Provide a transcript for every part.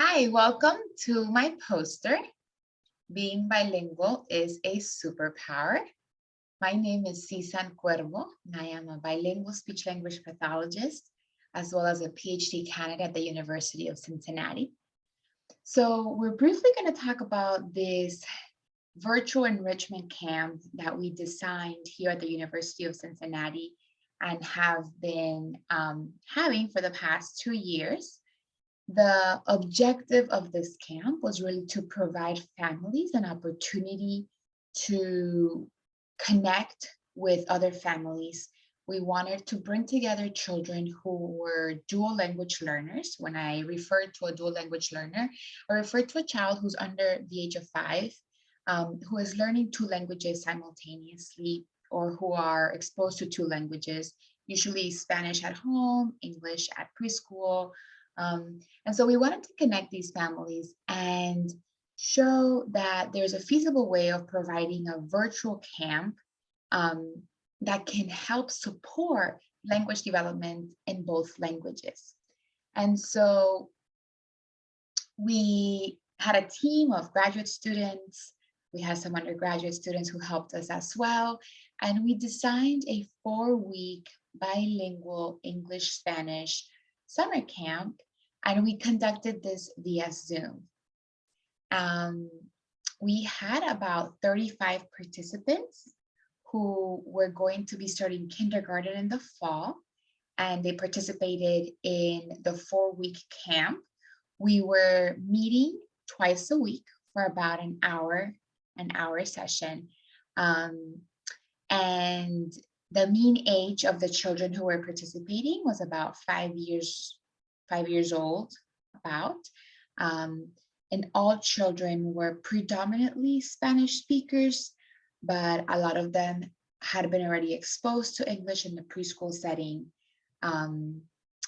Hi, welcome to my poster. Being bilingual is a superpower. My name is Sisan Cuervo, and I am a bilingual speech language pathologist, as well as a PhD candidate at the University of Cincinnati. So we're briefly going to talk about this virtual enrichment camp that we designed here at the University of Cincinnati and have been having for the past 2 years. The objective of this camp was really to provide families an opportunity to connect with other families. We wanted to bring together children who were dual language learners. When I refer to a dual language learner, I refer to a child who's under the age of 5, who is learning two languages simultaneously or who are exposed to two languages, usually Spanish at home, English at preschool, and so we wanted to connect these families and show that there's a feasible way of providing a virtual camp um, that can help support language development in both languages. And so we had a team of graduate students. We had some undergraduate students who helped us as well. And we designed a 4-week bilingual English-Spanish summer camp, and we conducted this via Zoom. Um, we had about 35 participants who were going to be starting kindergarten in the fall, and they participated in the 4-week camp. We were meeting twice a week for about an hour session. And the mean age of the children who were participating was about 5 years old, about. Um, and all children were predominantly Spanish speakers, but a lot of them had been already exposed to English in the preschool setting.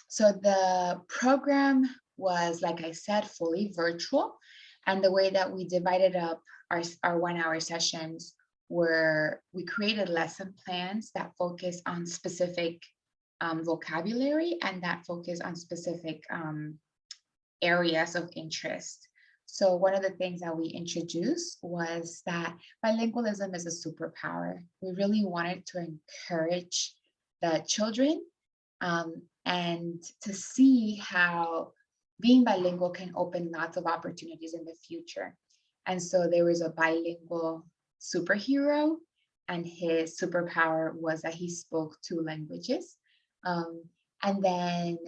So the program was, like I said, fully virtual. And the way that we divided up our 1-hour sessions were we created lesson plans that focus on specific vocabulary and that focus on specific areas of interest. So one of the things that we introduced was that bilingualism is a superpower. We really wanted to encourage the children and to see how being bilingual can open lots of opportunities in the future. And so there was a bilingual superhero, and his superpower was that he spoke 2 languages. And then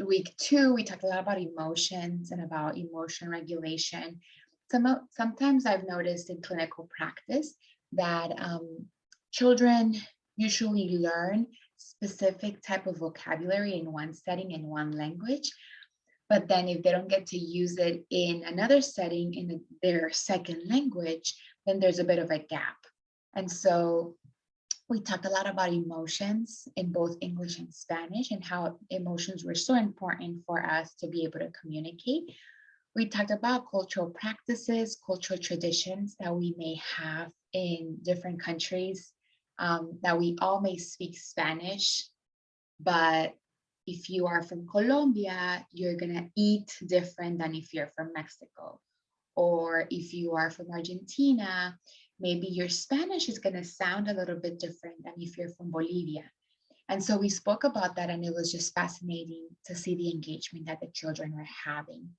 week 2, we talked a lot about emotions and about emotion regulation. Sometimes I've noticed in clinical practice that children usually learn specific type of vocabulary in one setting, in one language. But then if they don't get to use it in another setting, in their second language, then there's a bit of a gap. And so we talked a lot about emotions in both English and Spanish and how emotions were so important for us to be able to communicate. We talked about cultural practices, cultural traditions that we may have in different countries, that we all may speak Spanish, but if you are from Colombia, you're gonna eat different than if you're from Mexico. Or if you are from Argentina, maybe your Spanish is gonna sound a little bit different than if you're from Bolivia. And so we spoke about that, and it was just fascinating to see the engagement that the children were having.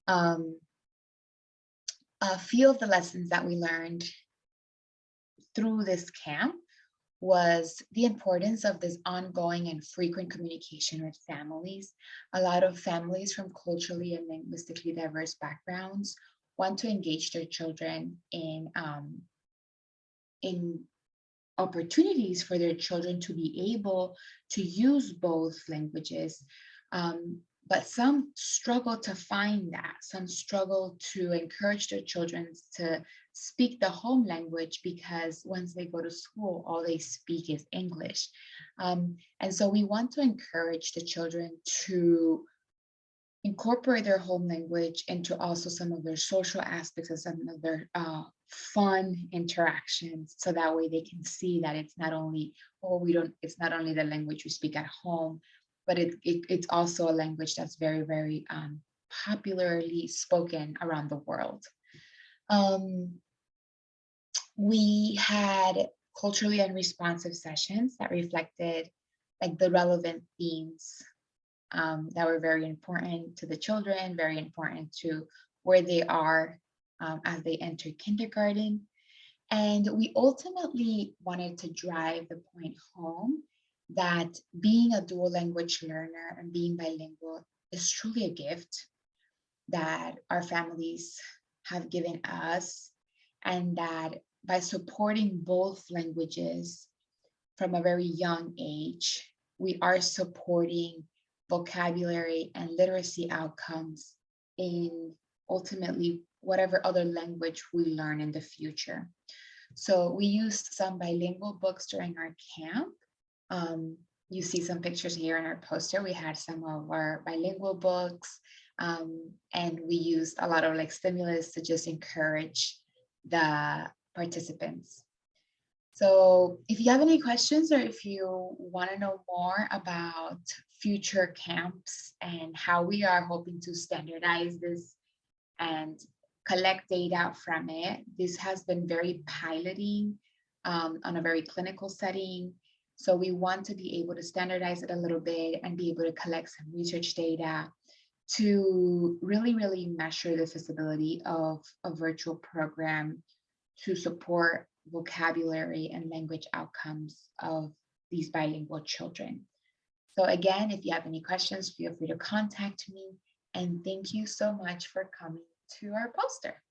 A few of the lessons that we learned through this camp was the importance of this ongoing and frequent communication with families. A lot of families from culturally and linguistically diverse backgrounds want to engage their children in opportunities for their children to be able to use both languages. But some struggle to find that. Some struggle to encourage their children to speak the home language because once they go to school, all they speak is English. And so we want to encourage the children to incorporate their home language into also some of their social aspects and some of their fun interactions, so that way they can see that it's not only, it's not only the language we speak at home, but it's also a language that's very, very popularly spoken around the world. Um, we had culturally unresponsive sessions that reflected like the relevant themes that were very important to the children, very important to where they are as they enter kindergarten. And we ultimately wanted to drive the point home that being a dual language learner and being bilingual is truly a gift that our families have given us, and that by supporting both languages from a very young age, we are supporting vocabulary and literacy outcomes in ultimately whatever other language we learn in the future. So we used some bilingual books during our camp. Um, you see some pictures here in our poster. We had some of our bilingual books, and we used a lot of like stimulus to just encourage the participants. So if you have any questions or if you want to know more about future camps and how we are hoping to standardize this and collect data from it, this has been very piloting on a very clinical setting. So we want to be able to standardize it a little bit and be able to collect some research data to really, really measure the feasibility of a virtual program to support vocabulary and language outcomes of these bilingual children. So again, if you have any questions, feel free to contact me. And thank you so much for coming to our poster.